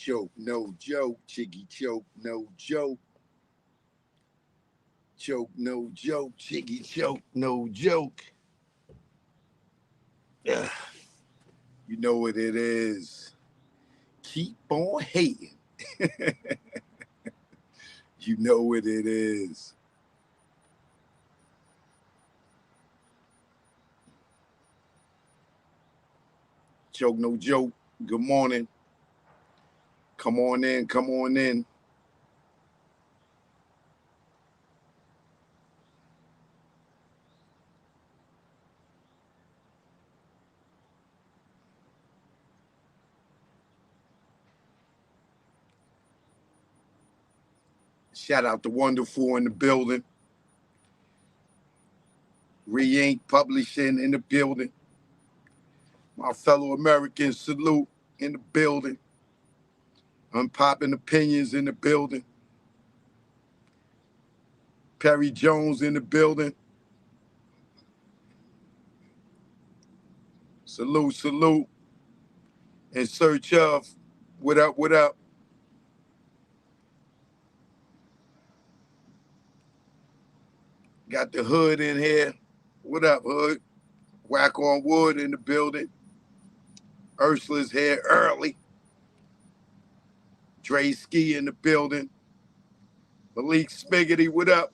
Choke, no joke. Chiggy choke, no joke. Choke, no joke. Chiggy choke, no joke. Ugh, you know what it is. Keep on hating. You know what it is. Choke, no joke. Good morning. Come on in. Come on in. Shout out to Wonderful in the building. Re-Ink Publishing in the building. My fellow Americans, salute in the building. Unpopping Opinions in the building. Perry Jones in the building. Salute, salute. In search of. What up, what up? Got the Hood in here. What up, Hood? Whack on Wood in the building. Ursula's here early. Dre Ski in the building. Malik Spiggity, what up?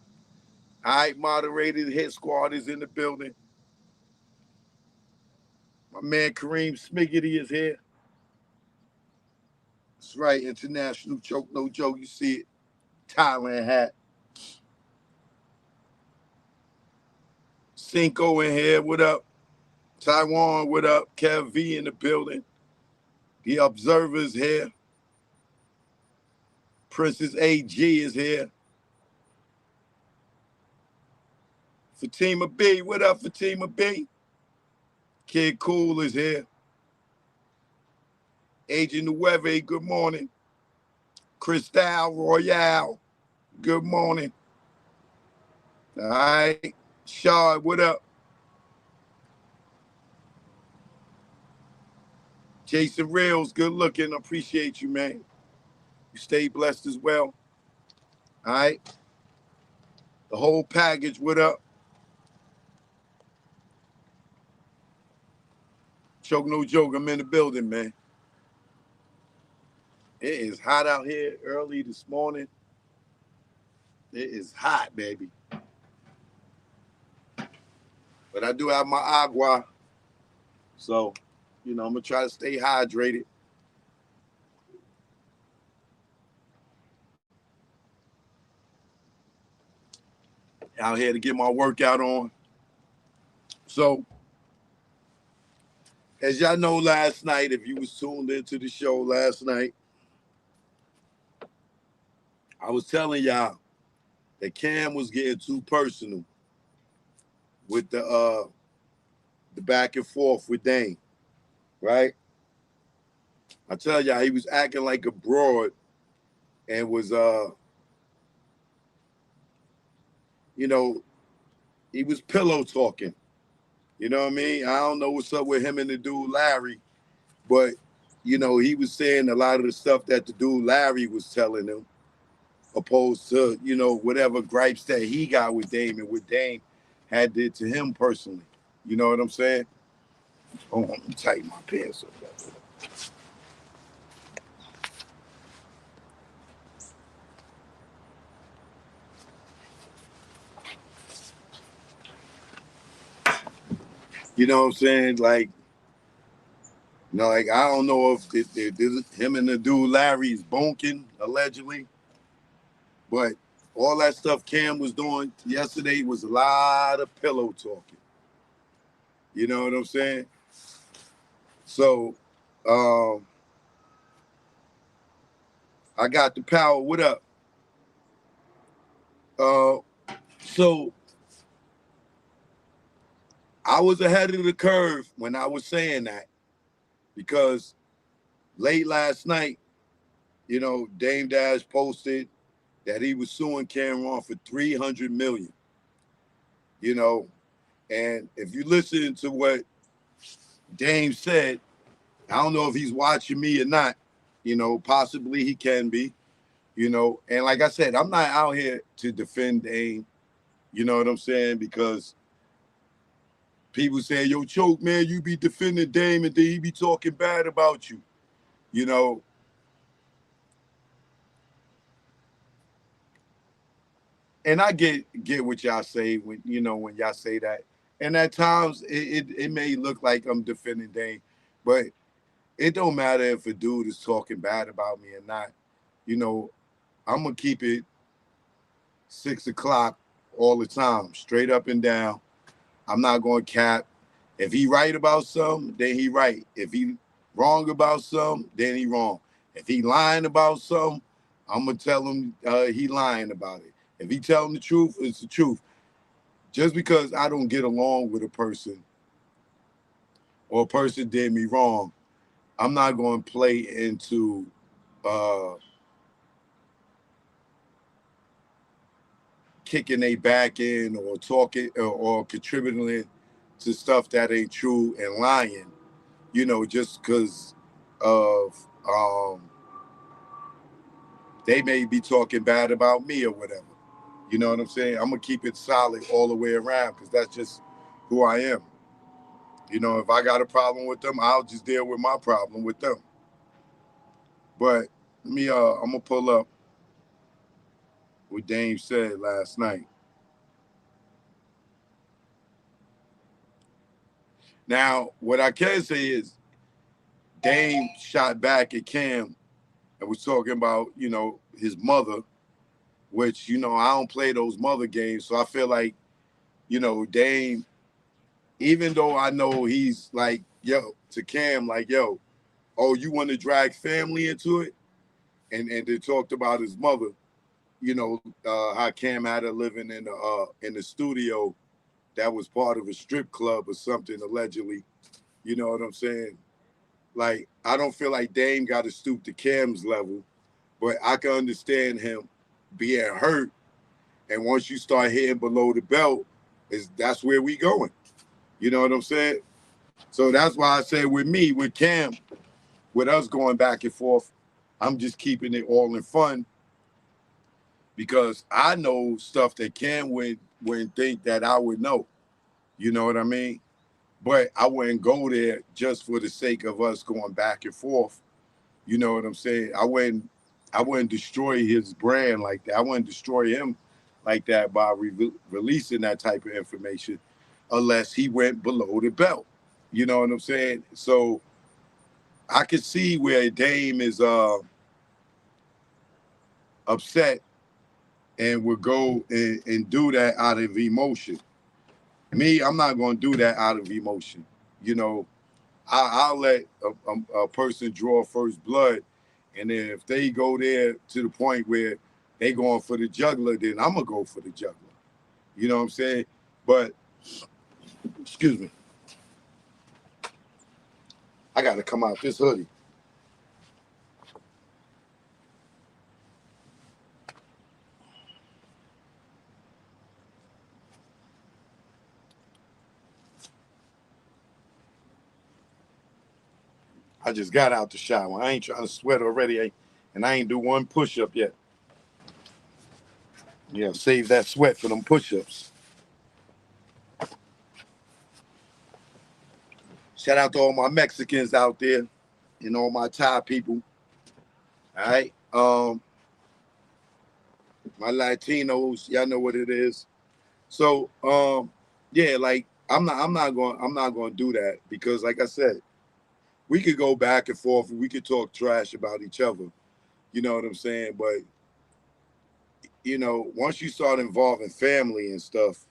All right, moderated hit squad is in the building. My man Kareem Smiggity is here. That's right, international choke, no joke. You see it. Thailand hat. Cinco in here, what up? Taiwan, what up? Kev V in the building. The Observer's here. Princess AG is here. Fatima B, what up, Fatima B? Kid Cool is here. Agent Nueve, good morning. Cristal Royale, good morning. All right. Shard, what up? Jason Reels, good looking. Appreciate you, man. You stay blessed as well. All right. The whole package, what up? Choke no joke, I'm in the building, man. It is hot out here early this morning. It is hot, baby. But I do have my agua. So, I'm going to try to stay hydrated. Out here to get my workout on. So, as y'all know, last night, if you was tuned into the show last night, I was telling y'all that Cam was getting too personal with the back and forth with Dame, right? I tell y'all, he was acting like a broad and was, he was pillow talking. You know what I mean? I don't know what's up with him and the dude Larry, but, he was saying a lot of the stuff that the dude Larry was telling him, opposed to, whatever gripes that he got with Dame and what Dame had did to him personally. You know what I'm saying? Oh, let me tighten my pants up. You know what I'm saying? Like, I don't know if him and the dude Larry's bonking, allegedly. But all that stuff Cam was doing yesterday was a lot of pillow talking. You know what I'm saying? So, I got the power. What up? So I was ahead of the curve when I was saying that, because late last night, Dame Dash posted that he was suing Cameron for $300 million. And if you listen to what Dame said, I don't know if he's watching me or not. You know, possibly he can be. You know, and like I said, I'm not out here to defend Dame. You know what I'm saying? Because people say, "Yo, Choke, man, you be defending Dame, and then he be talking bad about you." You know, and I get what y'all say when when y'all say that, and at times it may look like I'm defending Dame, but it don't matter if a dude is talking bad about me or not. You know, I'm gonna keep it 6 o'clock all the time, straight up and down. I'm not gonna cap. If he right about something, then he right. If he wrong about something, then he wrong. If he lying about something, I'm gonna tell him he lying about it. If he telling the truth, it's the truth. Just because I don't get along with a person or a person did me wrong, I'm not going to play into uh, kicking a back in or talking or contributing to stuff that ain't true and lying, just because of they may be talking bad about me or whatever. You know what I'm saying? I'm going to keep it solid all the way around because that's just who I am. You know, if I got a problem with them, I'll just deal with my problem with them. But I'm gonna pull up what Dame said last night. Now, what I can say is Dame shot back at Cam and was talking about, his mother, which, I don't play those mother games. So I feel like, Dame, even though I know he's like, yo, to Cam, like, yo, oh, you want to drag family into it? And they talked about his mother, how Cam had her living in the studio that was part of a strip club or something, allegedly. You know what I'm saying? Like, I don't feel like Dame got to stoop to Cam's level, but I can understand him being hurt. And once you start hitting below the belt, that's where we going. You know what I'm saying? So that's why I say with me, with Cam, with us going back and forth, I'm just keeping it all in fun because I know stuff that Cam wouldn't think that I would know. You know what I mean? But I wouldn't go there just for the sake of us going back and forth. You know what I'm saying? I wouldn't destroy his brand like that. I wouldn't destroy him like that by releasing that type of information unless he went below the belt. You know what I'm saying? So I could see where Dame is upset and would go and do that out of emotion. Me, I'm not going to do that out of emotion. You know, I'll let a person draw first blood, and then if they go there to the point where they going for the juggler, then I'm gonna go for the juggler. You know what I'm saying? But excuse me, I got to come out this hoodie. I just got out the shower. I ain't trying to sweat already, and I ain't do one push up yet. Yeah, save that sweat for them push ups. Shout out to all my Mexicans out there and all my Thai people. All right. My Latinos, y'all know what it is. So, yeah, like I'm not going to do that because like I said, we could go back and forth and we could talk trash about each other. You know what I'm saying? But once you start involving family and stuff,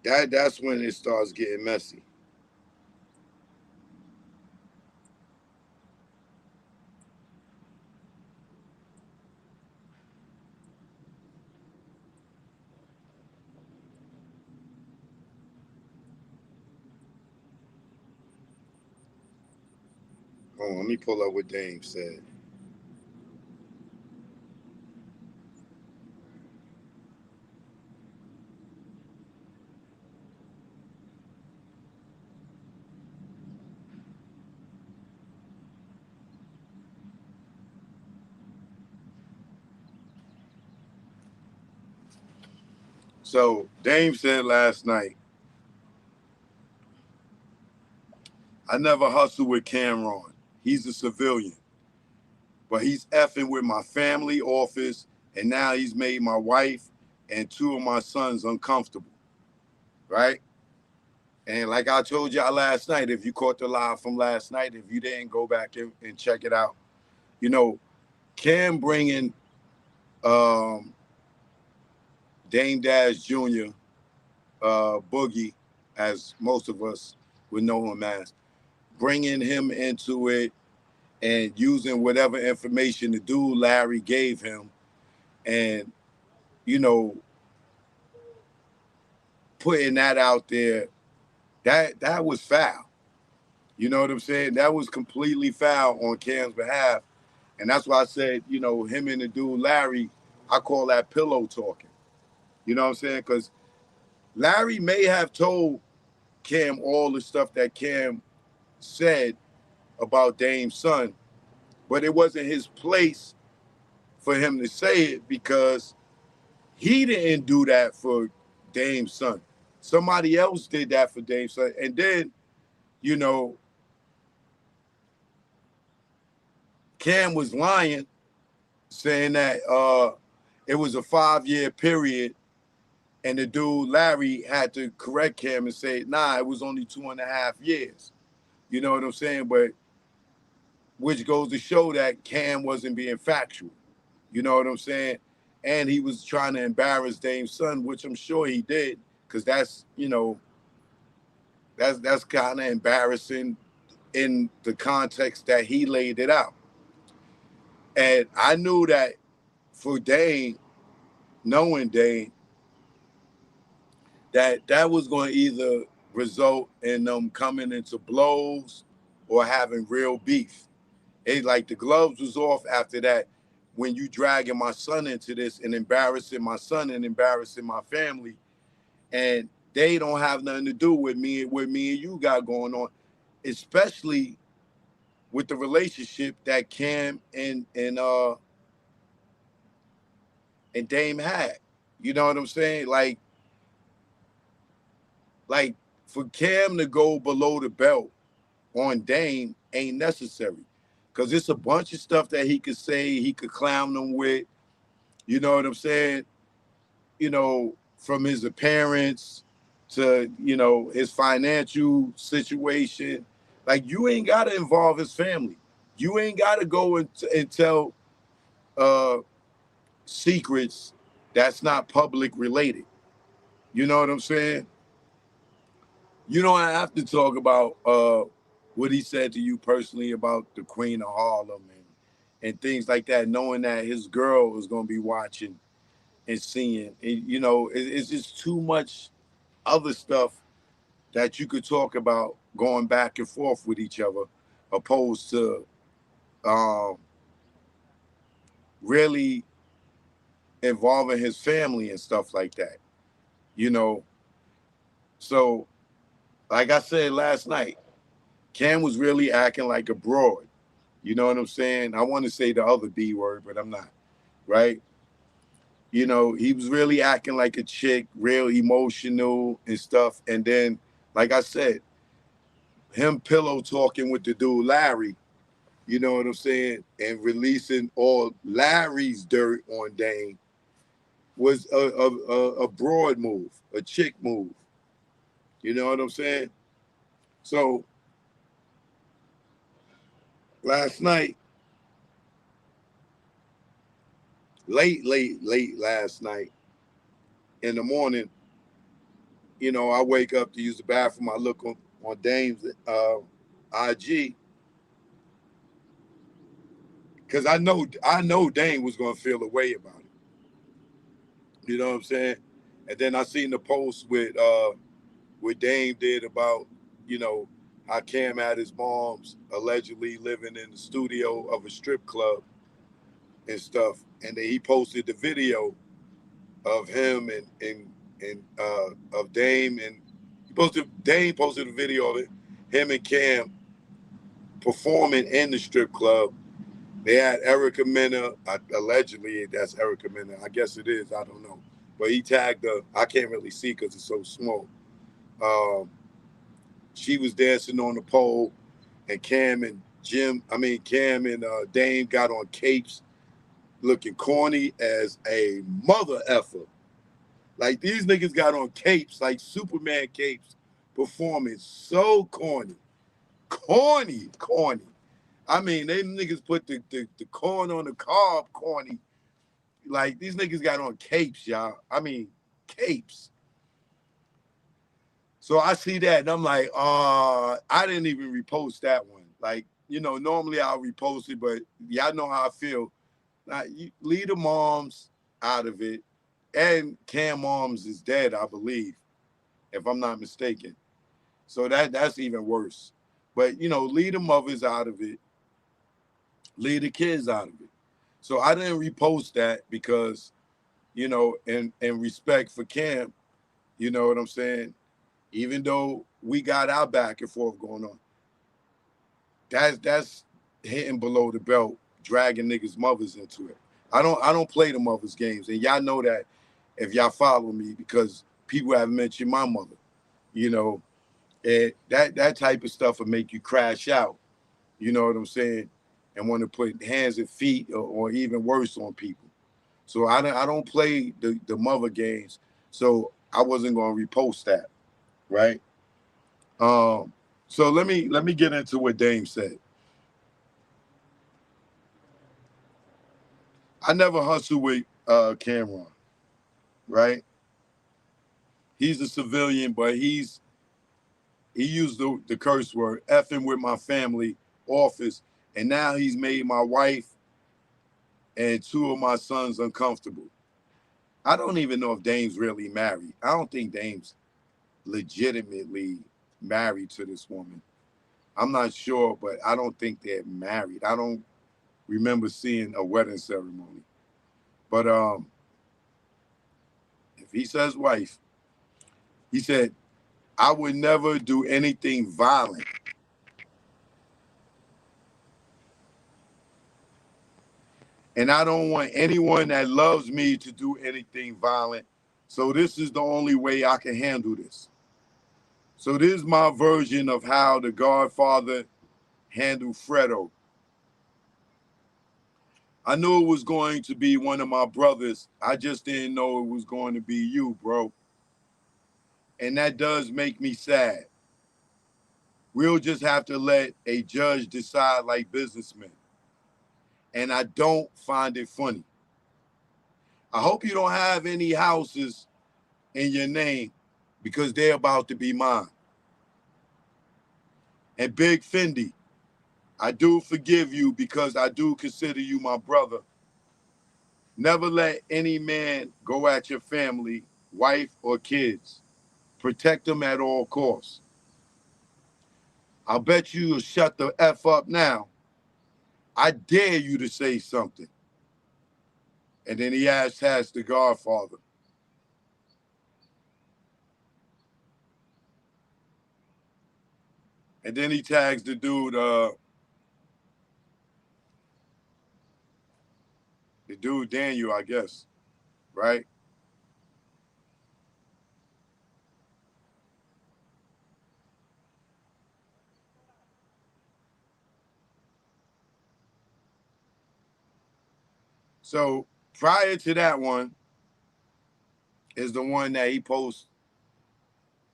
that's when it starts getting messy. Hold on, let me pull up what Dame said. So Dame said last night, I never hustled with Cameron. He's a civilian. But he's effing with my family office, and now he's made my wife and two of my sons uncomfortable, right? And like I told y'all last night, if you caught the live from last night, if you didn't, go back and check it out. You know, Cam bringing Dame Dash Jr., Boogie, as most of us would know him as, bringing him into it and using whatever information the dude Larry gave him, and you know, putting that out there, that was foul. You know what I'm saying? That was completely foul on Cam's behalf. And that's why I said, you know, him and the dude Larry, I call that pillow talking. You know what I'm saying? Because Larry may have told Cam all the stuff that Cam said about Dame's son, but it wasn't his place for him to say it because he didn't do that for Dame's son. Somebody else did that for Dame's son. And then, you know, Cam was lying, saying that it was a 5-year period, and the dude Larry had to correct Cam and say, nah, it was only 2.5 years. You know what I'm saying? But which goes to show that Cam wasn't being factual. You know what I'm saying? And he was trying to embarrass Dame's son, which I'm sure he did, because that's, you know, that's kind of embarrassing in the context that he laid it out. And I knew that for Dame, knowing Dame, that was going to either result in them coming into blows or having real beef. It like the gloves was off after that. When you dragging my son into this and embarrassing my son and embarrassing my family, and they don't have nothing to do with me and you got going on, especially with the relationship that Cam and Dame had. You know what I'm saying? Like for Cam to go below the belt on Dame ain't necessary, because it's a bunch of stuff that he could say, he could clown them with. You know what I'm saying? You know, from his appearance to, you know, his financial situation. Like, you ain't got to involve his family. You ain't got to go and tell secrets that's not public related. You know what I'm saying? You don't have to talk about what he said to you personally about the Queen of Harlem and things like that, knowing that his girl is going to be watching and seeing. You know, it's just too much other stuff that you could talk about going back and forth with each other, opposed to really involving his family and stuff like that. You know, so like I said last night, Cam was really acting like a broad. You know what I'm saying? I want to say the other B word, but I'm not, right? You know, he was really acting like a chick, real emotional and stuff. And then, like I said, him pillow talking with the dude Larry, you know what I'm saying, and releasing all Larry's dirt on Dame was a broad move, a chick move. You know what I'm saying? So last night, late last night, in the morning, you know, I wake up to use the bathroom. I look on Dame's IG, because I know Dame was gonna feel a way about it. You know what I'm saying? And then I seen the post with what Dame did about, you know, how Cam had his mom's allegedly living in the studio of a strip club and stuff. And then he posted the video of him and of Dame, and Dame posted a video of it, him and Cam performing in the strip club. They had Erica Mena, allegedly that's Erica Mena. I guess it is, I don't know. but he tagged her. I can't really see because it's so small. Um, she was dancing on the pole, and Cam and Dame got on capes, looking corny as a mother effer. Like these niggas got on capes, like Superman capes, performing so corny, corny. I mean, they niggas put the corn on the cob, corny. Like these niggas got on capes, y'all. I mean, capes. So I see that and I'm like, I didn't even repost that one. Like, you know, normally I'll repost it, but y'all know how I feel. Like, you leave the moms out of it. And Cam Moms is dead, I believe, if I'm not mistaken. So that's even worse. But you know, leave the mothers out of it, leave the kids out of it. So I didn't repost that because, you know, in respect for Cam, you know what I'm saying? Even though we got our back and forth going on, that's hitting below the belt, dragging niggas' mothers into it. I don't play the mothers' games, and y'all know that if y'all follow me because people have mentioned my mother, you know, and that type of stuff will make you crash out. You know what I'm saying? And want to put hands and feet or even worse on people. So I don't play the mother games. So I wasn't gonna repost that, right? Um, so let me get into what Dame said. I never hustle with Cameron, right? He's a civilian, but he used the curse word, effing with my family office, and now he's made my wife and two of my sons uncomfortable. I don't even know if Dame's really married. I don't think Dame's legitimately married to this woman. I'm not sure, but I don't think they're married. I don't remember seeing a wedding ceremony. But if he says wife, he said, I would never do anything violent. And I don't want anyone that loves me to do anything violent. So this is the only way I can handle this. So this is my version of how the Godfather handled Fredo. I knew it was going to be one of my brothers. I just didn't know it was going to be you, bro. And that does make me sad. We'll just have to let a judge decide like businessmen. And I don't find it funny. I hope you don't have any houses in your name because they're about to be mine. And Big Fendi, I do forgive you because I do consider you my brother. Never let any man go at your family, wife, or kids. Protect them at all costs. I'll bet you'll shut the F up now. I dare you to say something. And then he has the Godfather. And then he tags the dude Daniel, I guess, right? So prior to that one is the one that he posts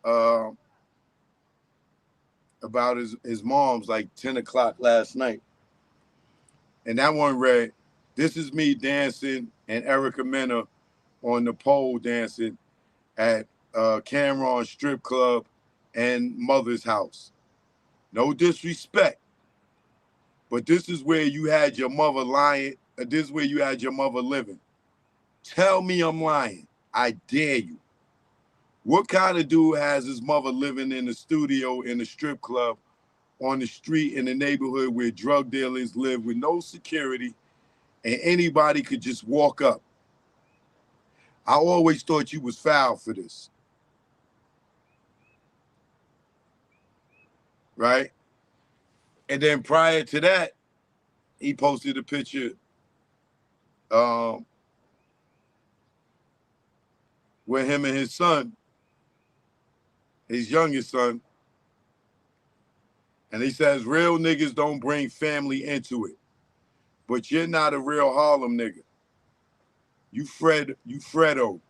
uh, about his mom's like 10 o'clock last night. And that one read, this is me dancing and Erica Mena on the pole dancing at Cameron Strip Club and Mother's house. No disrespect, but this is where you had your mother lying. This is where you had your mother living. Tell me I'm lying. I dare you. What kind of dude has his mother living in the studio in the strip club on the street in the neighborhood where drug dealers live with no security and anybody could just walk up? I always thought you was foul for this, right? And then prior to that, he posted a picture um, with him and his son, his youngest son, and he says real niggas don't bring family into it. But you're not a real Harlem nigga. You Fredo.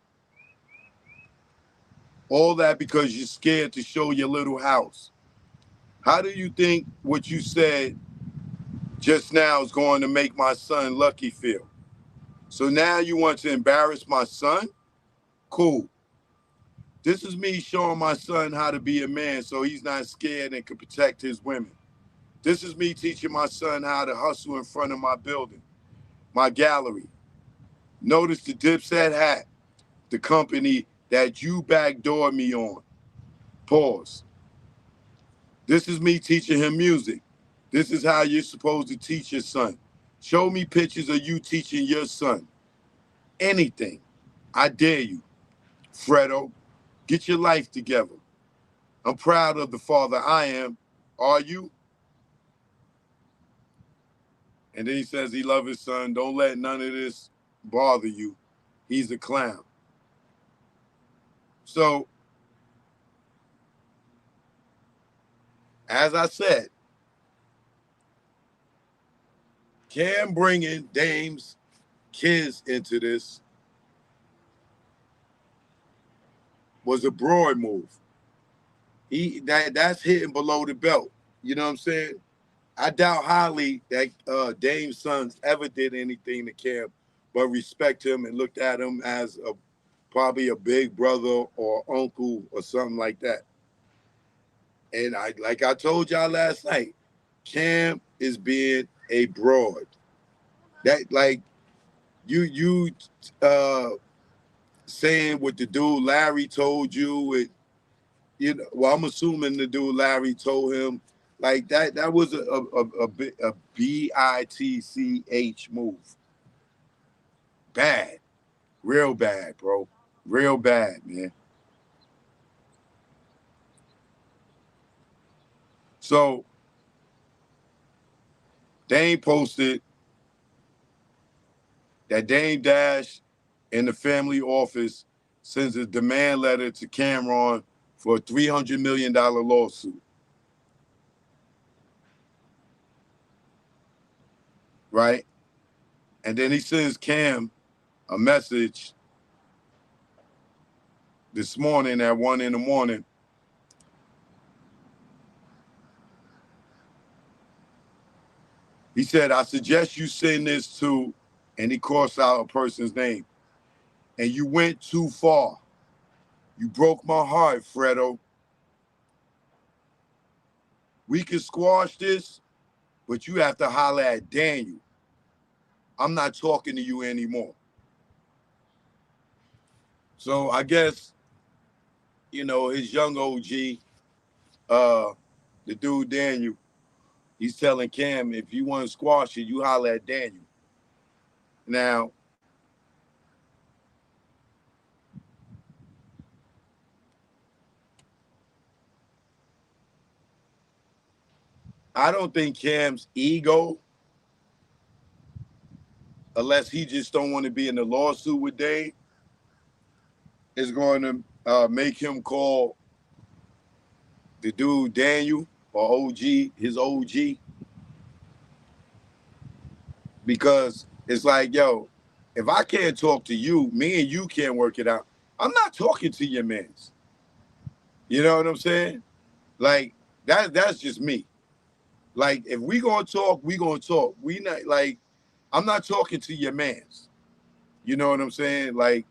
All that because you're scared to show your little house. How do you think what you said just now is going to make my son Lucky feel? So now you want to embarrass my son? Cool. This is me showing my son how to be a man so he's not scared and can protect his women. This is me teaching my son how to hustle in front of my building, my gallery. Notice the Dipset hat, the company that you backdoored me on. Pause. This is me teaching him music. This is how you're supposed to teach your son. Show me pictures of you teaching your son. Anything. I dare you. Fredo, get your life together. I'm proud of the father I am. Are you? And then he says he loves his son. Don't let none of this bother you. He's a clown. So, as I said, Cam bringing Dame's kids into this was a broad move. That's hitting below the belt. You know what I'm saying? I doubt highly that Dame's sons ever did anything to Cam, but respect him and looked at him as probably a big brother or uncle or something like that. And like I told y'all last night, Cam is being a broad. That like you saying what the dude Larry told you, and you know, well, I'm assuming the dude Larry told him like that. That was a bitch move. Bad, real bad, bro, real bad, man. So Dame posted that Dame Dash in the family office sends a demand letter to Cameron for a $300 million lawsuit. Right? And then he sends Cam a message this morning at 1 in the morning. He said, I suggest you send this to, and he crossed out a person's name. And you went too far. You broke my heart, Fredo. We can squash this, but you have to holler at Daniel. I'm not talking to you anymore. So I guess, you know, his young OG, the dude Daniel, he's telling Cam, if you want to squash it, you holler at Daniel. Now, I don't think Cam's ego, unless he just don't want to be in the lawsuit with Dave, is going to make him call the dude Daniel or OG, his OG, because it's like, yo, if I can't talk to you, me and you can't work it out. I'm not talking to your mans. You know what I'm saying? Like that's just me. Like if we gonna talk, we gonna talk. We not like I'm not talking to your mans. You know what I'm saying? Like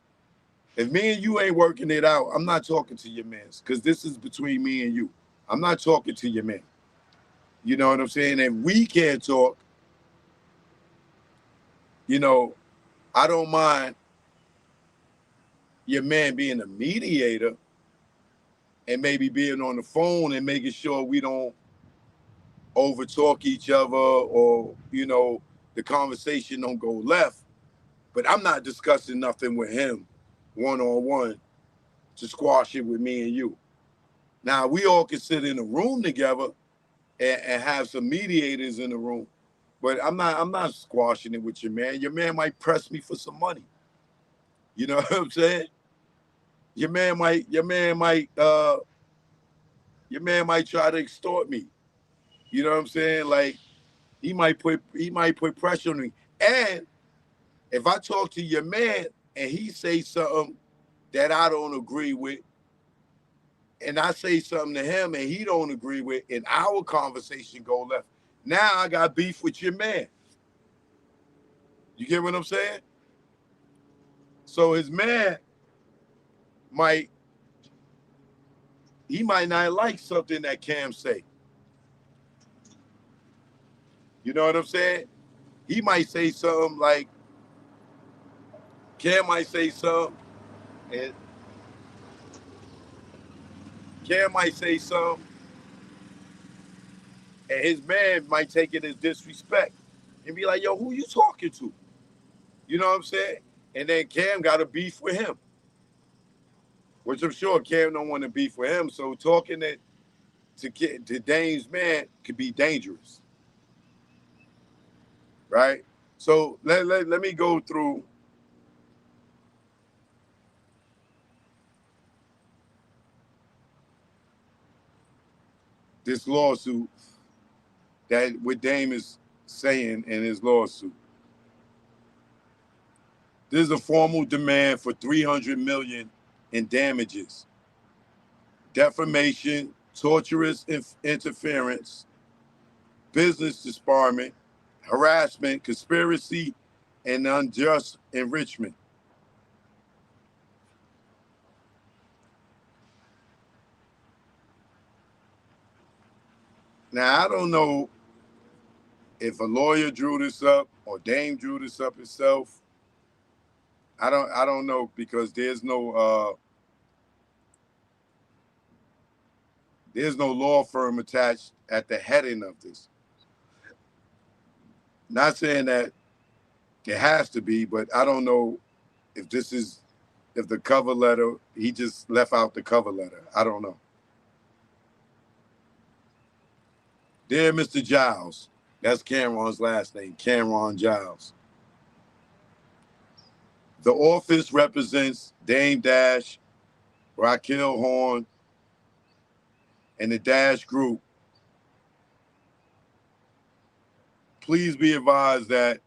if me and you ain't working it out, I'm not talking to your mans because this is between me and you. I'm not talking to your man. You know what I'm saying? If we can't talk, you know, I don't mind your man being a mediator and maybe being on the phone and making sure we don't overtalk each other or, you know, the conversation don't go left. But I'm not discussing nothing with him one-on-one to squash it with me and you. Now, we all can sit in a room together and have some mediators in the room, but I'm not squashing it with your man. Your man might press me for some money. You know what I'm saying? your man might try to extort me. You know what I'm saying? Like he might put pressure on me. And if I talk to your man and he say something that I don't agree with, and I say something to him and he don't agree with, and our conversation go left, now I got beef with your man. You get what I'm saying? So his man might he might not like something that Cam say. You know what I'm saying? He might say something like Cam might say something, and Cam might say something, and his man might take it as disrespect and be like, "Yo, who you talking to?" You know what I'm saying? And then Cam got a beef with him, which I'm sure Cam don't want to beef with him. So talking it to Dame's man could be dangerous, right? So let me go through this lawsuit that what Dame is saying in his lawsuit. This is a formal demand for $300 million in damages, defamation, torturous interference, business disbarment, harassment, conspiracy, and unjust enrichment. Now I don't know if a lawyer drew this up or Dame drew this up himself. I don't know because there's no law firm attached at the heading of this. Not saying that it has to be, but I don't know if this is if the cover letter he just left out the cover letter. I don't know. Dear Mr. Giles, that's Cameron's last name, Cameron Giles. The office represents Dame Dash, Raquel Horn, and the Dash Group. Please be advised that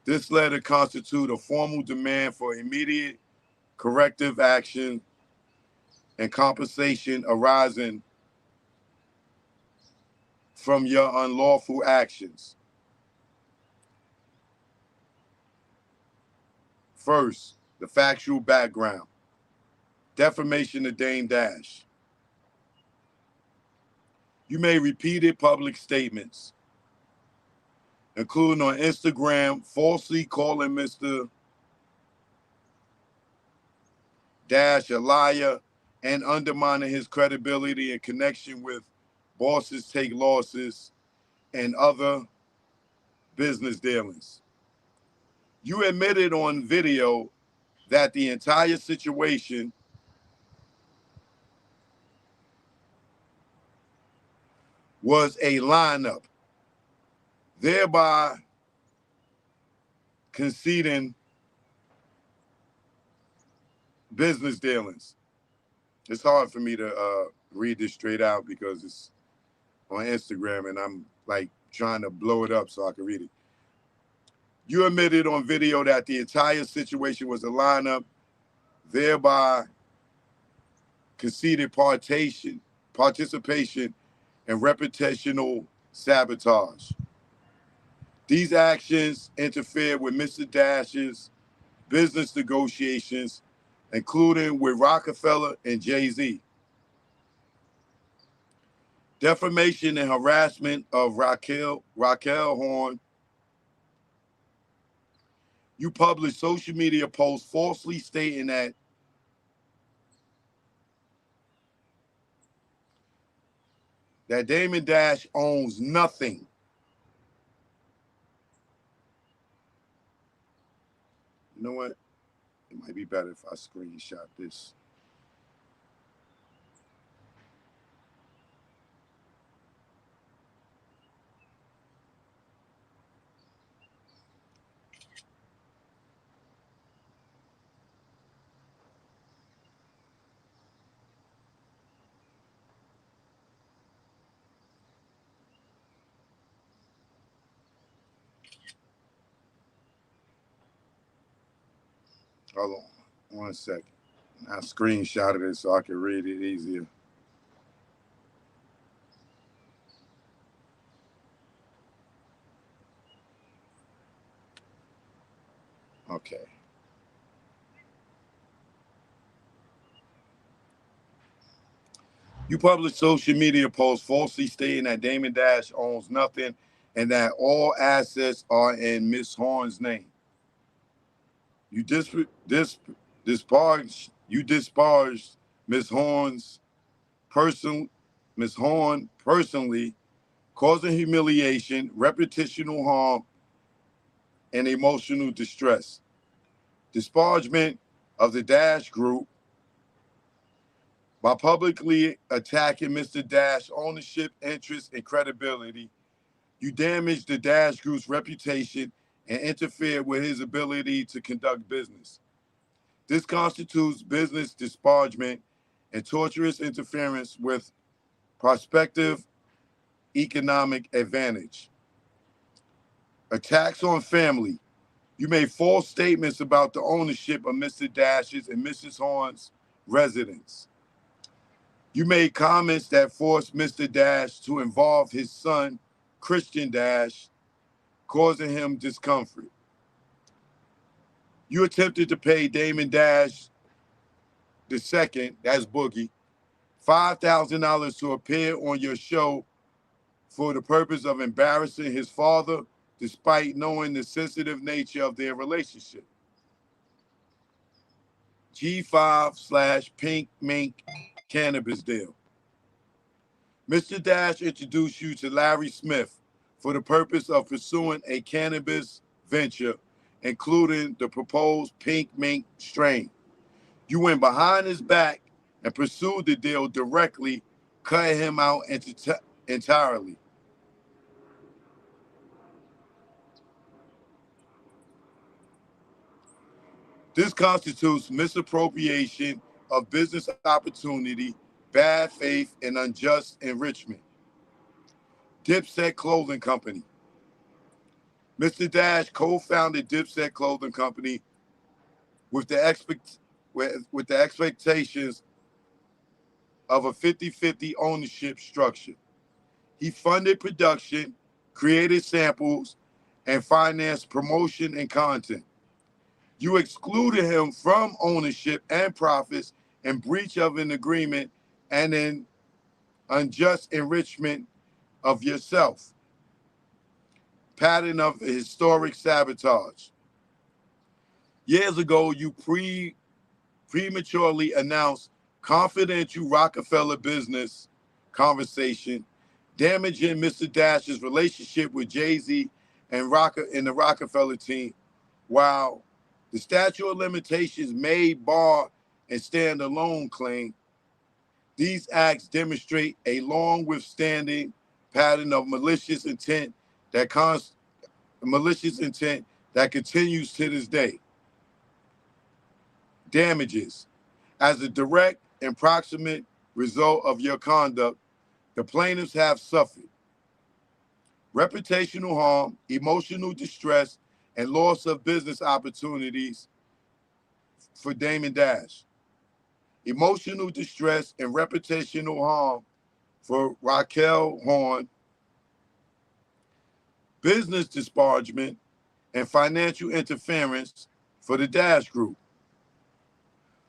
this letter constitutes a formal demand for immediate corrective action and compensation arising from your unlawful actions. First, the factual background. Defamation of Dame Dash. You made repeated public statements, including on Instagram, falsely calling Mr. Dash a liar and undermining his credibility in connection with bosses take losses and other business dealings. You admitted on video that the entire situation was a lineup, thereby conceding business dealings. It's hard for me to read this straight out because it's on Instagram and I'm like trying to blow it up so I can read it. You admitted on video that the entire situation was a lineup, thereby conceded participation in reputational sabotage. These actions interfered with Mr. Dash's business negotiations, including with Rockefeller and Jay-Z. Defamation and harassment of Raquel Horn. You published social media posts falsely stating that Damon Dash owns nothing. You know what? It might be better if I screenshot this. Hold on 1 second. I screenshotted it so I can read it easier. Okay. You publish social media posts falsely stating that Damon Dash owns nothing and that all assets are in Miss Horn's name. You disparaged Miss Horn's Miss Horn personally, causing humiliation, reputational harm, and emotional distress. Disparagement of the Dash Group by publicly attacking Mr. Dash ownership, interest, and credibility. You damaged the Dash Group's reputation and interfered with his ability to conduct business. This constitutes business disparagement and torturous interference with prospective economic advantage. Attacks on family. You made false statements about the ownership of Mr. Dash's and Mrs. Horn's residence. You made comments that forced Mr. Dash to involve his son, Christian Dash, causing him discomfort. You attempted to pay Damon Dash II, that's Boogie, $5,000 to appear on your show for the purpose of embarrassing his father, despite knowing the sensitive nature of their relationship. G5/Pink Mink cannabis deal. Mr. Dash introduced you to Larry Smith for the purpose of pursuing a cannabis venture, including the proposed Pink Mink strain. You went behind his back and pursued the deal directly, cutting him out entirely. This constitutes misappropriation of business opportunity, bad faith, and unjust enrichment. Dipset Clothing Company. Mr. Dash co-founded Dipset Clothing Company with the expectations of a 50-50 ownership structure. He funded production, created samples, and financed promotion and content. You excluded him from ownership and profits in breach of an agreement and in unjust enrichment of yourself. Pattern of historic sabotage. Years ago, you prematurely announced confidential Rockefeller business conversation, damaging Mr. Dash's relationship with Jay-Z and the Rockefeller team, while the statute of limitations may bar and standalone claim. These acts demonstrate a long withstanding pattern of malicious intent that continues to this day. Damages. As a direct and proximate result of your conduct, the plaintiffs have suffered reputational harm, emotional distress, and loss of business opportunities for Damon Dash. Emotional distress and reputational harm for Raquel Horn. Business disparagement and financial interference for the Dash Group.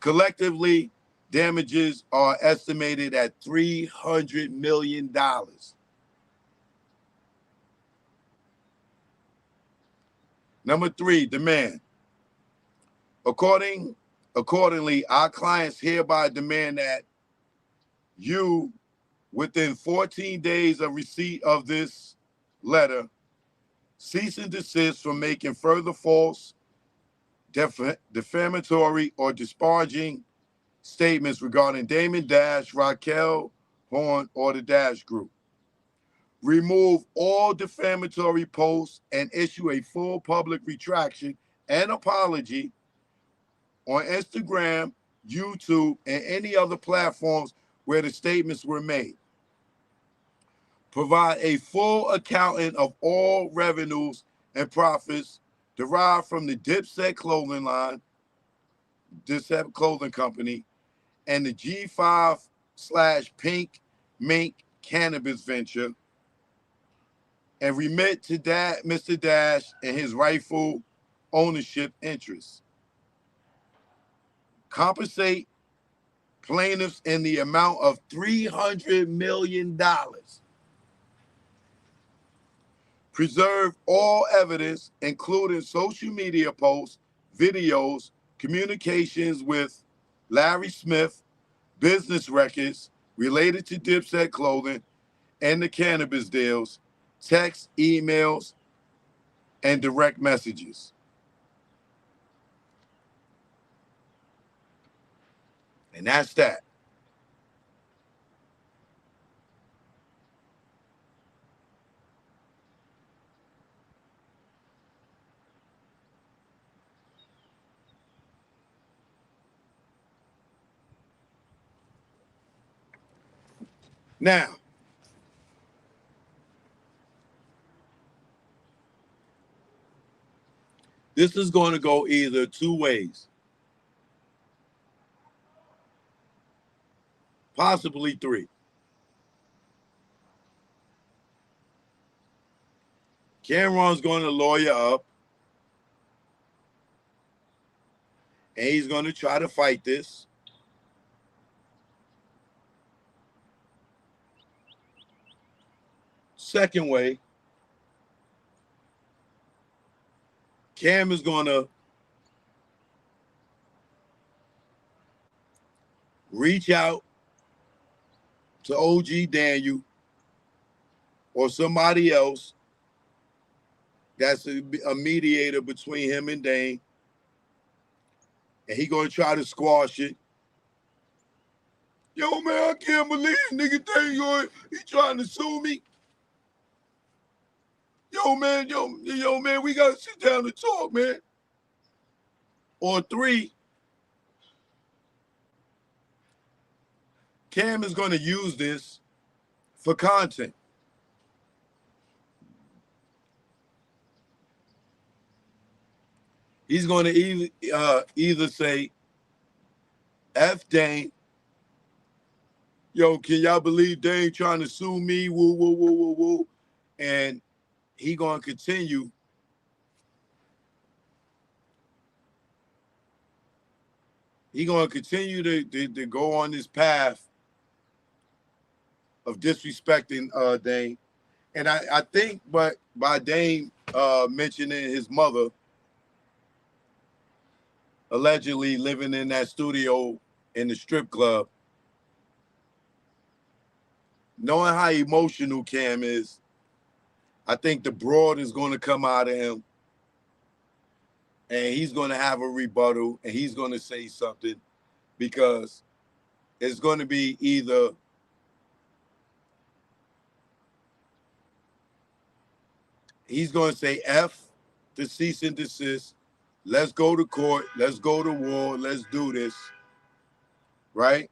Collectively, damages are estimated at $300 million. Number 3, demand. Accordingly, our clients hereby demand that you, within 14 days of receipt of this letter, cease and desist from making further false, defamatory, or disparaging statements regarding Damon Dash, Raquel Horn, or the Dash Group. Remove all defamatory posts and issue a full public retraction and apology on Instagram, YouTube, and any other platforms where the statements were made. Provide a full accounting of all revenues and profits derived from the Dipset clothing line. Dipset Clothing Company, and the G5/Pink Mink Cannabis Venture, and remit to Mr. Dash and his rightful ownership interests. Compensate plaintiffs in the amount of $300 million. Preserve all evidence, including social media posts, videos, communications with Larry Smith, business records related to Dipset Clothing and the cannabis deals, texts, emails, and direct messages. And that's that. Now, this is going to go either two ways, possibly three. Cameron's going to lawyer up, and he's going to try to fight this. Second way, Cam is going to reach out to OG Daniel or somebody else that's a mediator between him and Dame, and he going to try to squash it. Yo, man, I can't believe nigga Dame he trying to sue me. Yo, man, we got to sit down and talk, man. Or three, Cam is going to use this for content. He's going to either say, F Dame, yo, can y'all believe Dame trying to sue me? Woo, woo, woo, woo, woo. And he going to continue to go on this path of disrespecting Dame. And I think by Dame mentioning his mother allegedly living in that studio in the strip club, knowing how emotional Cam is, I think the broad is going to come out of him, and he's going to have a rebuttal, and he's going to say something, because it's going to be either he's going to say F the cease and desist, let's go to court, let's go to war, let's do this, right?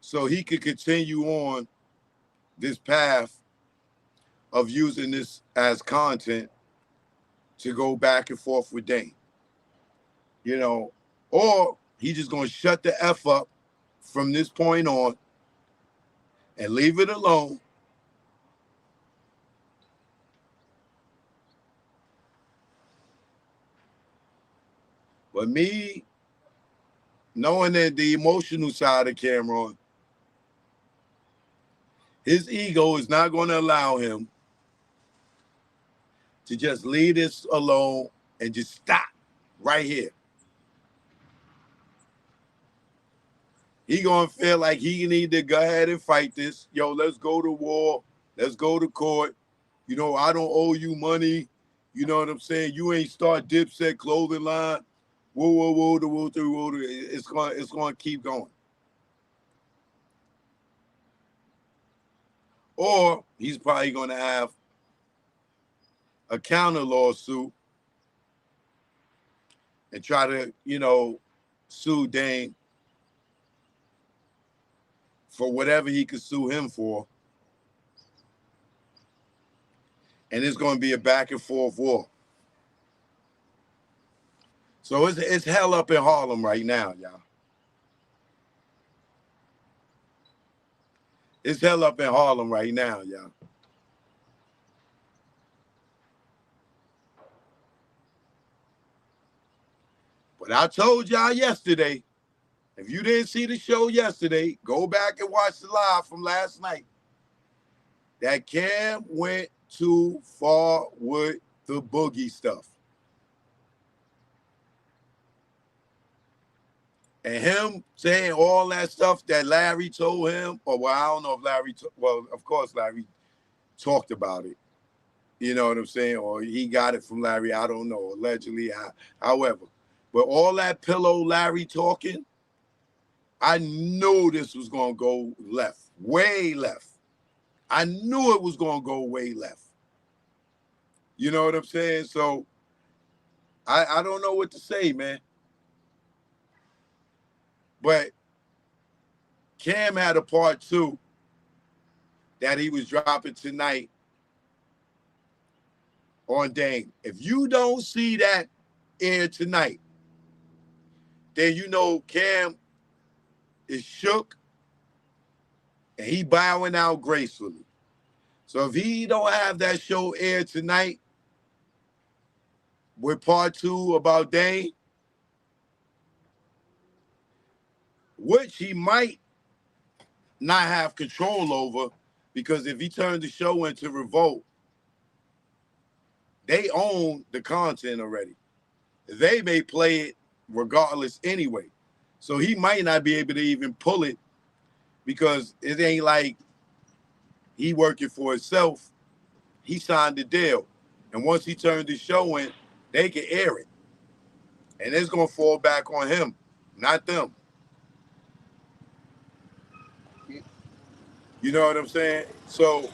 So he could continue on this path of using this as content to go back and forth with Dame. You know, or he's just going to shut the F up from this point on and leave it alone. But me, knowing that the emotional side of Cameron, his ego is not going to allow him to just leave this alone and just stop right here. He going to feel like he need to go ahead and fight this. Yo, let's go to war. Let's go to court. You know, I don't owe you money. You know what I'm saying? You ain't start Dipset clothing line. Whoa, whoa, whoa, whoa, whoa, whoa. It's going to keep going. Or he's probably going to have a counter lawsuit and try to, you know, sue Dame for whatever he could sue him for. And it's going to be a back and forth war. So it's hell up in Harlem right now, y'all. It's hell up in Harlem right now, y'all. But I told y'all yesterday, if you didn't see the show yesterday, go back and watch the live from last night. That Cam went too far with the boogie stuff. And him saying all that stuff that Larry told him, or well, I don't know if Larry, well, of course Larry talked about it. You know what I'm saying? Or he got it from Larry. I don't know. Allegedly, however. But all that pillow Larry talking, I knew this was going to go left, way left. I knew it was going to go way left. You know what I'm saying? So I don't know what to say, man. But Cam had a part 2 that he was dropping tonight on Dame. If you don't see that air tonight, then you know Cam is shook and he bowing out gracefully. So if he don't have that show air tonight with part 2 about Dame, which he might not have control over, because if he turned the show into Revolt, they own the content already. They may play it regardless anyway. So he might not be able to even pull it, because it ain't like he working for himself. He signed the deal. And once he turned the show in, they can air it. And it's going to fall back on him, not them. You know what I'm saying? So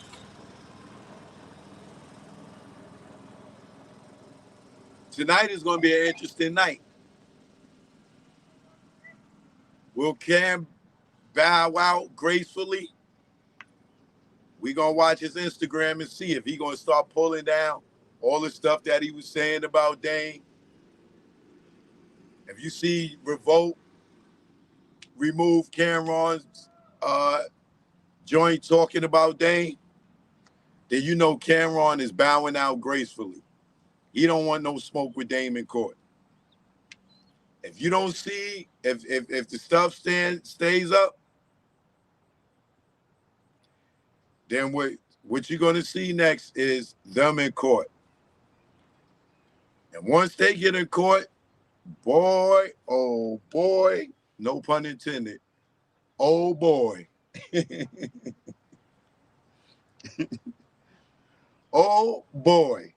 tonight is going to be an interesting night. Will Cam bow out gracefully? We're going to watch his Instagram and see if he's going to start pulling down all the stuff that he was saying about Dame. If you see Revolt remove Cameron's joint talking about Dame, then you know Cameron is bowing out gracefully. He don't want no smoke with Dame in court. If you don't see, if the stuff stays up, then what you're going to see next is them in court. And once they get in court, boy, oh boy, no pun intended, oh boy. Oh boy.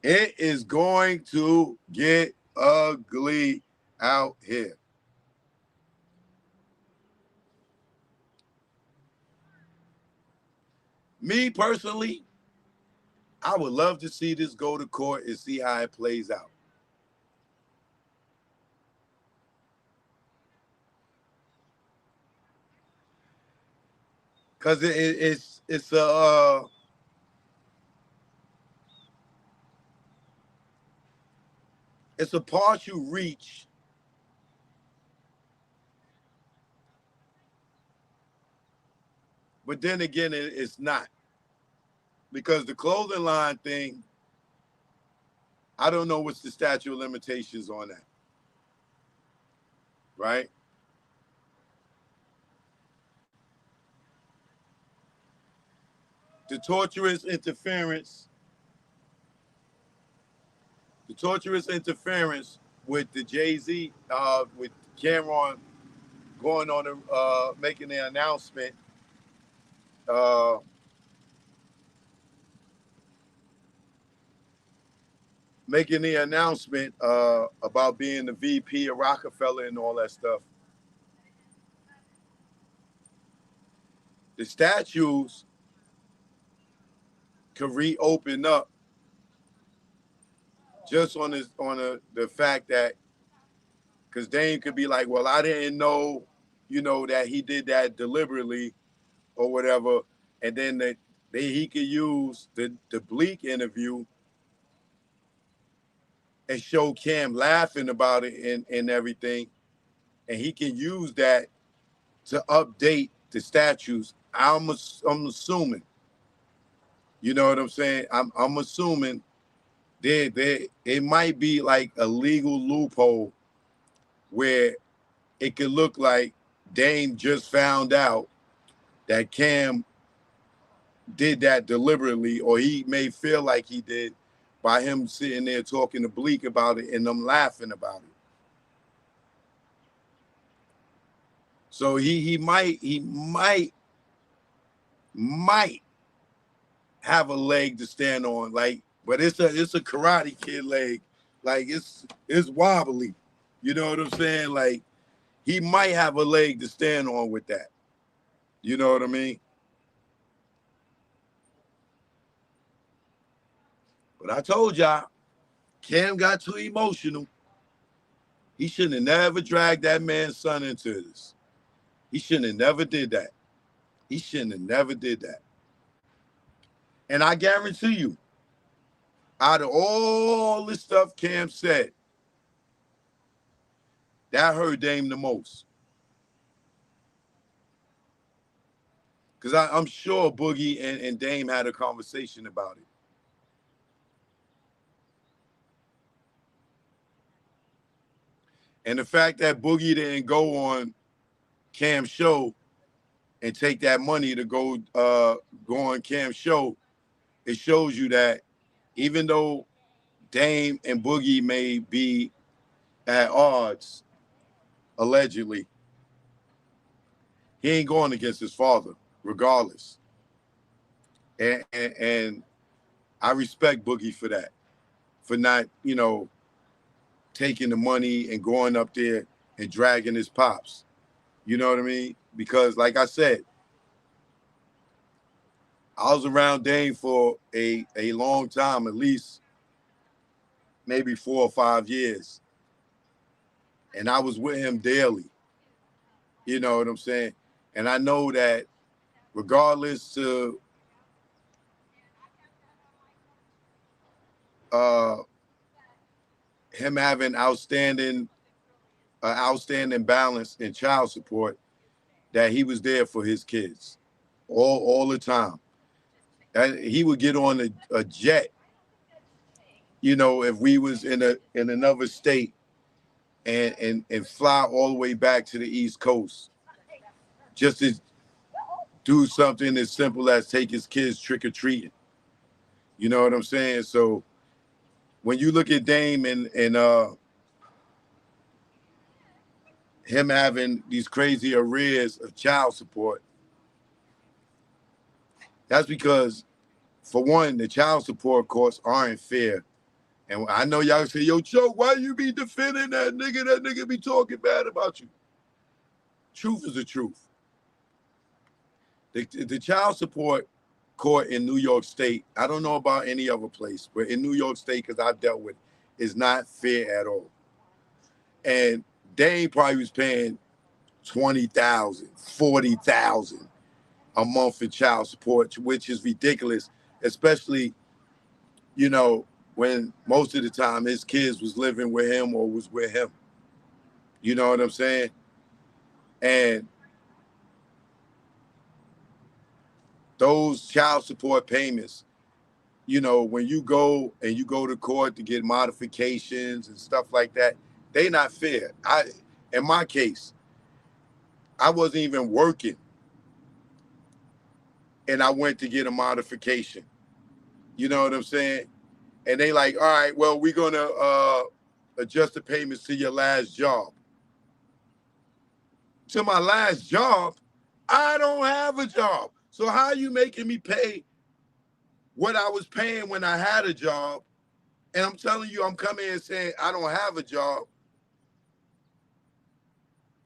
It is going to get ugly out here. Me personally, I would love to see this go to court and see how it plays out. Because it's a part you reach but then again it's not, because the clothing line thing, I don't know what's the statute of limitations on that, right? The torturous interference with the Jay-Z, with Cameron going on making the announcement, about being the VP of Rockefeller and all that stuff. The statues could reopen up just on the fact that, because Dame could be like, well, I didn't know, that he did that deliberately or whatever, and then he could use the Bleak interview and show Cam laughing about it and everything, and he can use that to update the statutes. I'm assuming, you know what I'm saying? I'm assuming there it might be like a legal loophole where it could look like Dame just found out that Cam did that deliberately, or he may feel like he did by him sitting there talking to Bleak about it and them laughing about it. So he might have a leg to stand on, like, but it's a Karate Kid leg, like it's wobbly. You know what I'm saying? Like he might have a leg to stand on with that. You know what I mean? But I told y'all, Cam got too emotional. He shouldn't have never dragged that man's son into this. He shouldn't have never did that. He shouldn't have never did that. And I guarantee you, out of all the stuff Cam said, that hurt Dame the most. Because I'm sure Boogie and Dame had a conversation about it. And the fact that Boogie didn't go on Cam's show and take that money to go on Cam's show, it shows you that even though Dame and Boogie may be at odds, allegedly, he ain't going against his father, regardless. And I respect Boogie for that, for not, taking the money and going up there and dragging his pops. You know what I mean? Because like I said, I was around Dame for a long time, at least maybe 4 or 5 years. And I was with him daily. You know what I'm saying? And I know that regardless to him having outstanding balance in child support, that he was there for his kids all the time. And he would get on a jet, if we was in another state and fly all the way back to the East Coast just to do something as simple as take his kids trick-or-treating. You know what I'm saying? So when you look at Dame and him having these crazy arrears of child support, that's because, for one, the child support courts aren't fair. And I know y'all say, yo, Joe, why you be defending that nigga? That nigga be talking bad about you. Truth is the truth. The child support court in New York State, I don't know about any other place, but in New York State, because I've dealt with, is not fair at all. And Dame probably was paying $20,000, $40,000 a month for child support, which is ridiculous, especially, when most of the time his kids was living with him or was with him. You know what I'm saying? And those child support payments, when you go to court to get modifications and stuff like that, they not fair. In my case, I wasn't even working and I went to get a modification. You know what I'm saying? And they like, all right, well, we're gonna adjust the payments to your last job. To my last job, I don't have a job. So how are you making me pay what I was paying when I had a job? And I'm telling you, I'm coming in saying I don't have a job.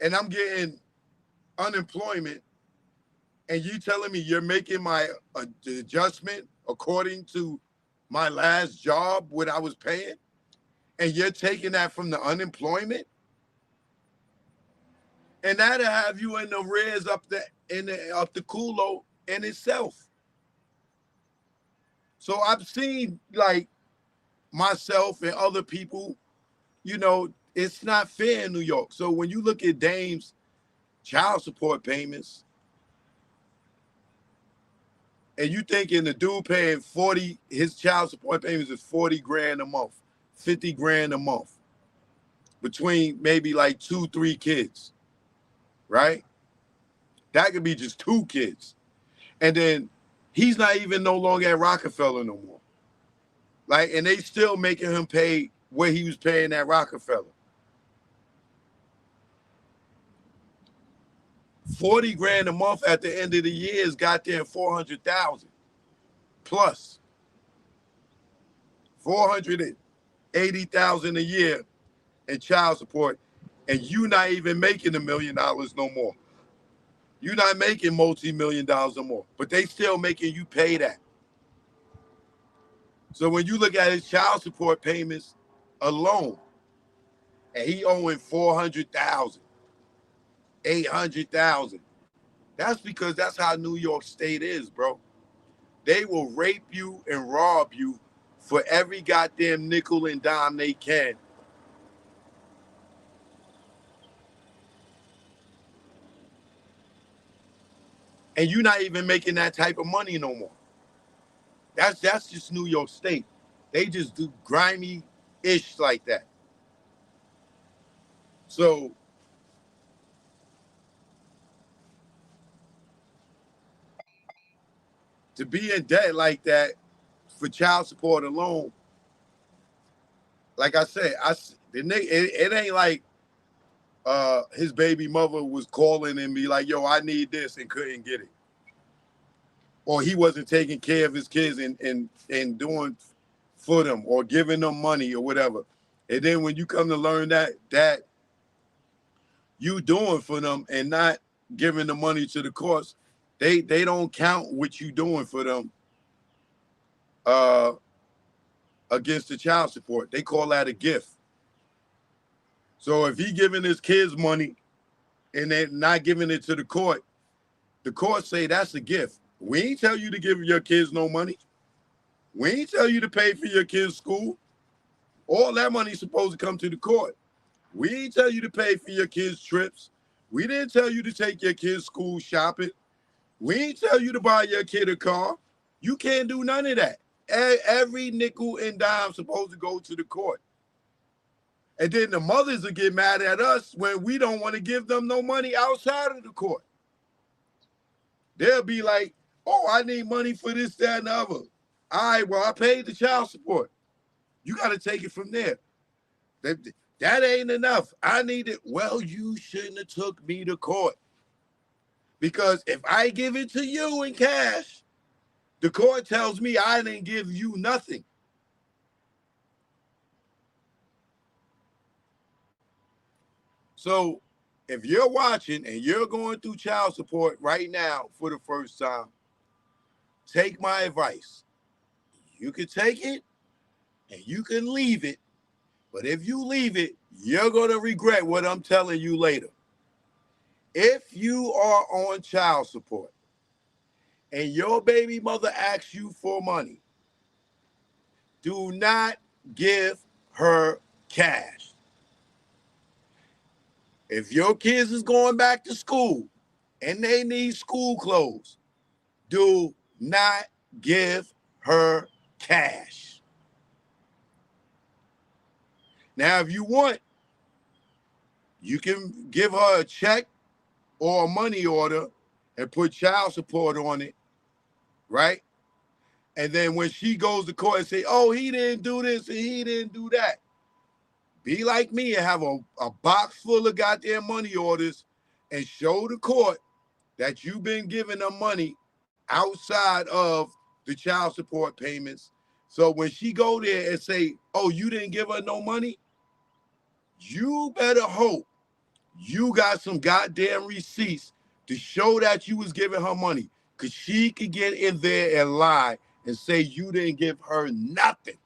And I'm getting unemployment. And you telling me you're making my adjustment according to my last job, what I was paying? And you're taking that from the unemployment? And that'll have you in the arrears up the culo in itself. So I've seen, like, myself and other people, you know, it's not fair in New York. So when you look at Dame's child support payments, and you thinking the dude paying 40, his child support payments is 40 grand a month, 50 grand a month, between maybe like 2, 3 kids, right? That could be just 2 kids. And then he's not even no longer at Rockefeller no more. Like, and they still making him pay what he was paying at Rockefeller. 40 grand a month at the end of the year is goddamn 400,000 plus. 480,000 a year in child support, and you not even making $1 million no more. You're not making multi-million dollars or more, but they still making you pay that. So when you look at his child support payments alone, and he owing 400,000, 800,000, that's because that's how New York State is, bro. They will rape you and rob you for every goddamn nickel and dime they can. And you're not even making that type of money no more. That's just New York State. They just do grimy-ish like that. So to be in debt like that for child support alone, like I said, it ain't like his baby mother was calling and be like, yo, I need this, and couldn't get it. Or he wasn't taking care of his kids and doing for them or giving them money or whatever. And then when you come to learn that you doing for them and not giving the money to the courts, they don't count what you doing for them against the child support. They call that a gift. So if he giving his kids money and they're not giving it to the court say that's a gift. We ain't tell you to give your kids no money. We ain't tell you to pay for your kids' school. All that money's supposed to come to the court. We didn't tell you to pay for your kids' trips. We didn't tell you to take your kids' school shopping. We didn't tell you to buy your kid a car. You can't do none of that. Every nickel and dime supposed to go to the court. And then the mothers will get mad at us when we don't want to give them no money outside of the court. They'll be like, oh, I need money for this, that, and the other. All right, well, I paid the child support. You got to take it from there. That ain't enough. I need it. Well, you shouldn't have took me to court. Because if I give it to you in cash, the court tells me I didn't give you nothing. So if you're watching and you're going through child support right now for the first time, take my advice. You can take it and you can leave it. But if you leave it, you're going to regret what I'm telling you later. If you are on child support and your baby mother asks you for money, do not give her cash. If your kids is going back to school and they need school clothes, do not give her cash. Now, if you want, you can give her a check or a money order and put child support on it, right? And then when she goes to court and say, oh, he didn't do this and he didn't do that, be like me and have a box full of goddamn money orders and show the court that you've been giving them money outside of the child support payments. So when she go there and say, oh, you didn't give her no money, you better hope you got some goddamn receipts to show that you was giving her money, because she could get in there and lie and say you didn't give her nothing.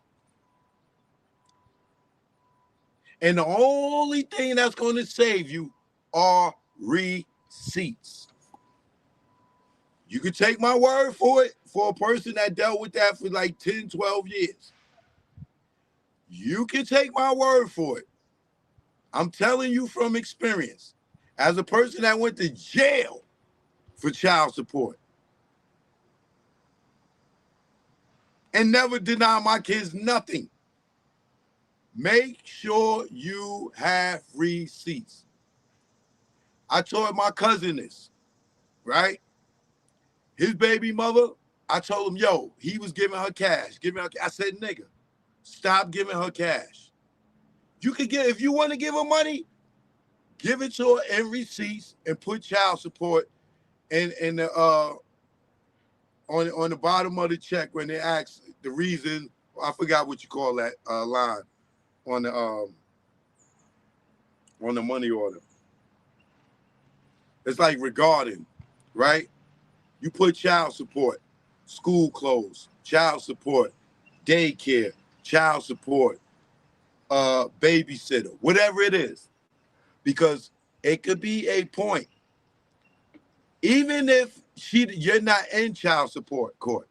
And the only thing that's going to save you are receipts. You can take my word for it, for a person that dealt with that for like 10, 12 years. You can take my word for it. I'm telling you from experience, as a person that went to jail for child support and never deny my kids nothing. Make sure you have receipts. I told my cousin this, right? His baby mother, I told him, yo, he was giving her cash. I said, nigga, stop giving her cash. You could get, if you want to give her money, give it to her in receipts and put child support in the on the bottom of the check when they ask the reason. I forgot what you call that line on the money order. It's like regarding, right? You put child support, school clothes, child support, daycare, child support, babysitter, whatever it is, because it could be a point. Even if you're not in child support court,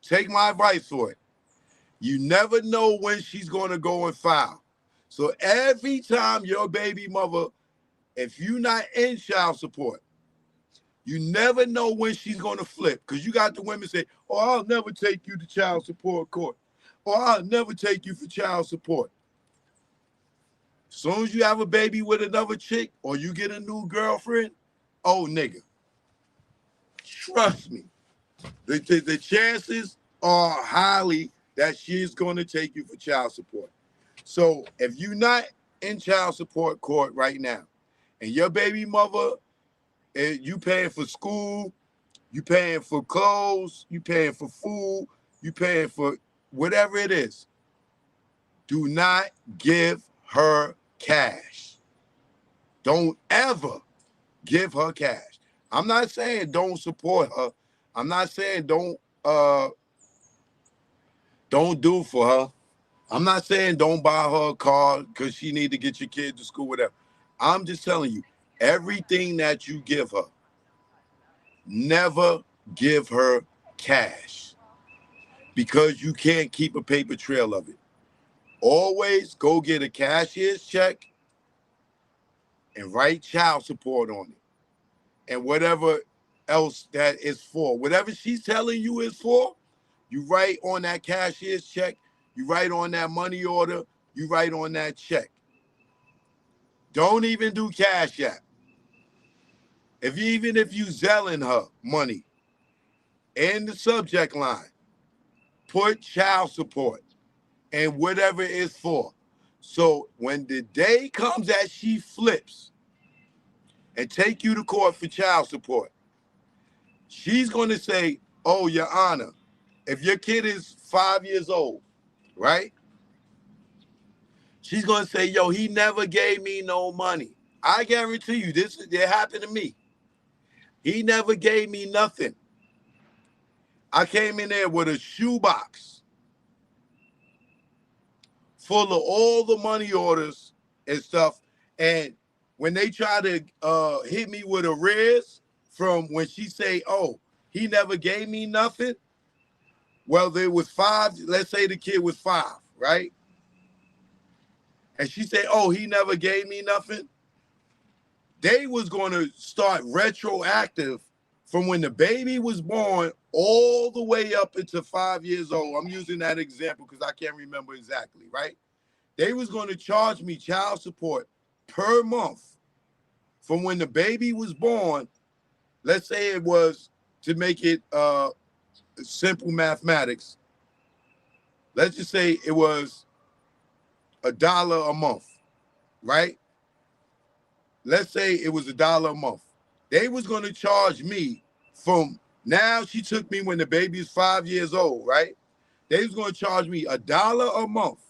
take my advice for it. You never know when she's going to go and file. So every time your baby mother, if you're not in child support, you never know when she's going to flip, because you got the women say, oh, I'll never take you to child support court, or I'll never take you for child support. As soon as you have a baby with another chick or you get a new girlfriend, oh, nigga, trust me, the chances are highly that she's going to take you for child support. So if you're not in child support court right now and your baby mother, you paying for school, you paying for clothes, you paying for food, you paying for whatever it is, do not give her cash. Don't ever give her cash. I'm not saying don't support her. I'm not saying don't do for her. I'm not saying don't buy her a car because she need to get your kid to school, whatever. I'm just telling you, everything that you give her, never give her cash because you can't keep a paper trail of it. Always go get a cashier's check and write child support on it. And whatever else that is for, whatever she's telling you is for, you write on that cashier's check, you write on that money order, you write on that check. Don't even do Cash App. Even if you selling her money, in the subject line, put child support and whatever it's for. So when the day comes that she flips and take you to court for child support, she's going to say, oh, Your Honor, if your kid is 5 years old, right? She's going to say, yo, he never gave me no money. I guarantee you, it happened to me. He never gave me nothing. I came in there with a shoebox full of all the money orders and stuff. And when they try to hit me with arrears from when she say, oh, he never gave me nothing. Well, there was 5. Let's say the kid was 5, right? And she said, oh, he never gave me nothing. They was going to start retroactive from when the baby was born all the way up into 5 years old. I'm using that example because I can't remember exactly, right? They was going to charge me child support per month from when the baby was born. Let's say it was, to make it simple mathematics, let's just say it was $1 a month, right? Let's say it was $1 a month. They was going to charge me from now. She took me when the baby is 5 years old, right? They was going to charge me $1 a month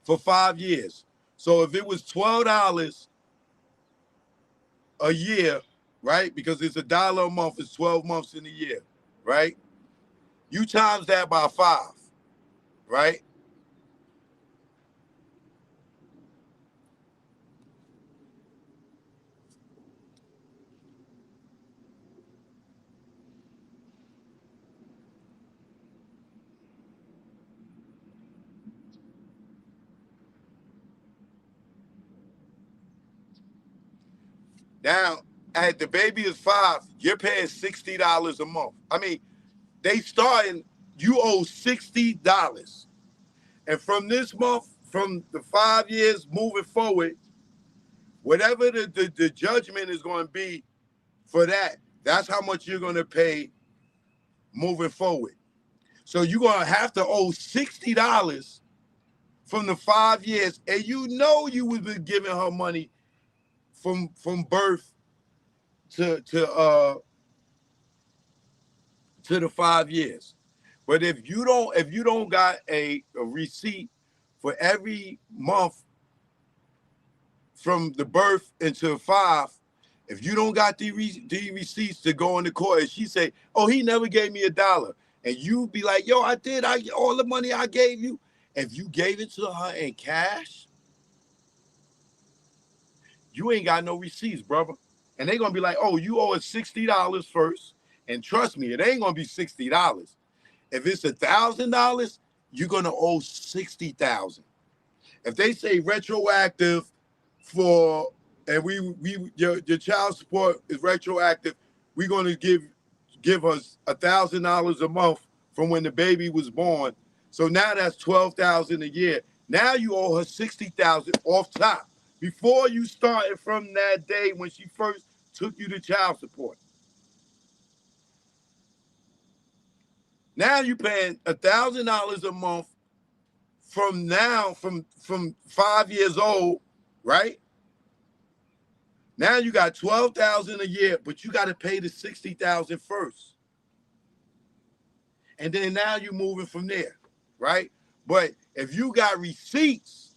for 5 years. So if it was $12 a year, right? Because it's $1 a month, it's 12 months in a year, right? You times that by 5, right? Now, at the baby is 5, you're paying $60 a month. I mean, they starting, you owe $60. And from this month, from the 5 years moving forward, whatever the judgment is going to be for that, that's how much you're going to pay moving forward. So you're going to have to owe $60 from the 5 years. And you know you would be giving her money from birth to the 5 years. But if you don't got a receipt for every month from the birth until 5, if you don't got the receipts to go in the court, and she say, "Oh, he never gave me $1," and you be like, "Yo, I did. All the money I gave you." If you gave it to her in cash, you ain't got no receipts, brother. And they gonna be like, "Oh, you owe us $60 first." And trust me, it ain't gonna be $60. If it's $1,000, you're gonna owe $60,000. If they say retroactive for, and your child support is retroactive, we're gonna give us $1,000 a month from when the baby was born. So now that's $12,000 a year. Now you owe her $60,000 off top before you started from that day when she first took you to child support. Now you're paying $1,000 a month from now, from 5 years old, right? Now you got $12,000 a year, but you got to pay the $60,000 first, and then now you're moving from there, right? But if you got receipts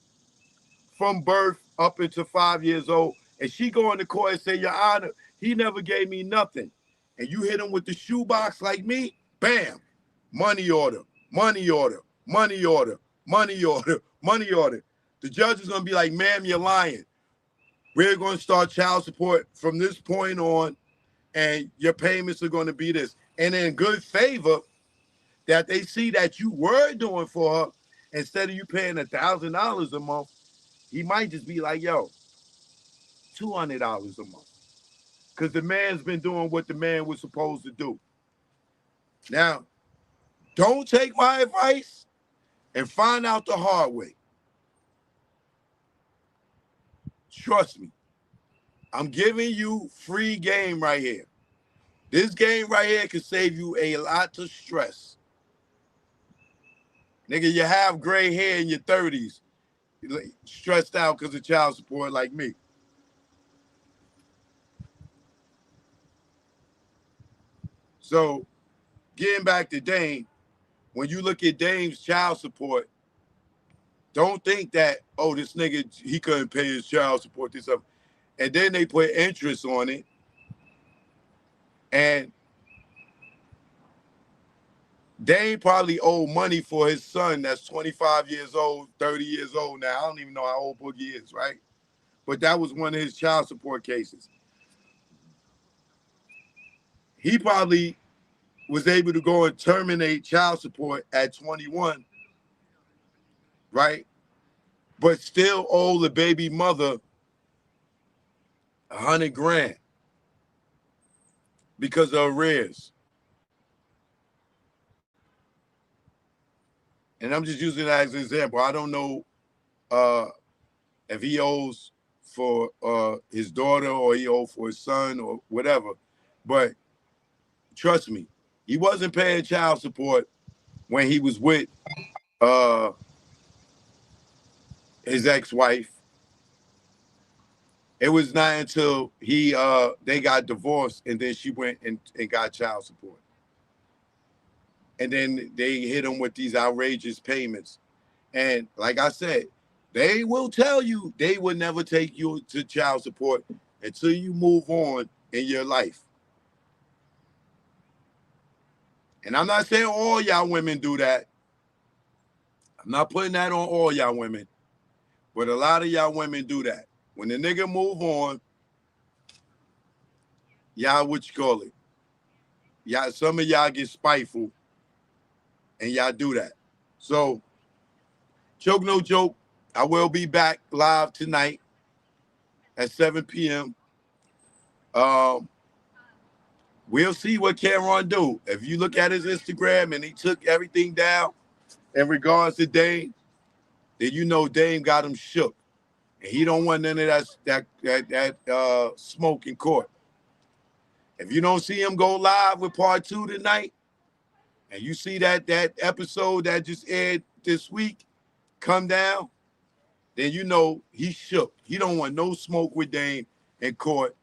from birth up into 5 years old, and she go in the court and say, "Your Honor, he never gave me nothing," and you hit him with the shoebox like me, bam, money order, money order, money order, money order, money order. The judge is gonna be like, "Ma'am, you're lying. We're going to start child support from this point on, and your payments are going to be this." And in good favor, that they see that you were doing for her, instead of you paying $1,000 a month, he might just be like, "Yo, $200 a month," because the man's been doing what the man was supposed to do. Now, don't take my advice and find out the hard way. Trust me. I'm giving you free game right here. This game right here can save you a lot of stress. Nigga, you have gray hair in your 30s, stressed out because of child support like me. So, getting back to Dame, when you look at Dame's child support, don't think that, "Oh, this nigga, he couldn't pay his child support, this stuff." And then they put interest on it. And Dame probably owe money for his son that's 25 years old, 30 years old now. I don't even know how old Boogie is, right? But that was one of his child support cases. He probably was able to go and terminate child support at 21, right? But still owe the baby mother $100,000 because of arrears. And I'm just using that as an example. I don't know if he owes for his daughter or he owes for his son or whatever. But trust me, he wasn't paying child support when he was with his ex-wife. It was not until they got divorced and then she went and got child support. And then they hit him with these outrageous payments. And like I said, they will tell you they will never take you to child support until you move on in your life. And I'm not saying all y'all women do that. I'm not putting that on all y'all women. But a lot of y'all women do that. When the nigga move on, y'all, what you call it? Y'all, some of y'all get spiteful and y'all do that. So, joke no joke, I will be back live tonight at 7 p.m. We'll see what Cameron do. If you look at his Instagram and he took everything down in regards to Dame, then you know Dame got him shook. And he don't want none of that smoke in court. If you don't see him go live with part 2 tonight, and you see that episode that just aired this week come down, then you know he shook. He don't want no smoke with Dame in court.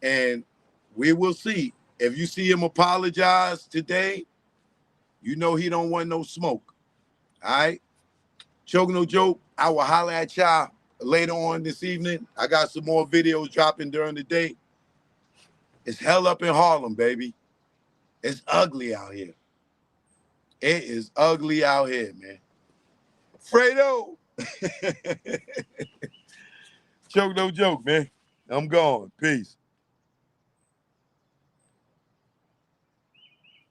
And we will see. If you see him apologize today, you know he don't want no smoke. All right? Choke no joke. I will holler at y'all later on this evening. I got some more videos dropping during the day. It's hell up in Harlem, baby. It's ugly out here. It is ugly out here, man. Fredo. Choke no joke, man. I'm gone. Peace.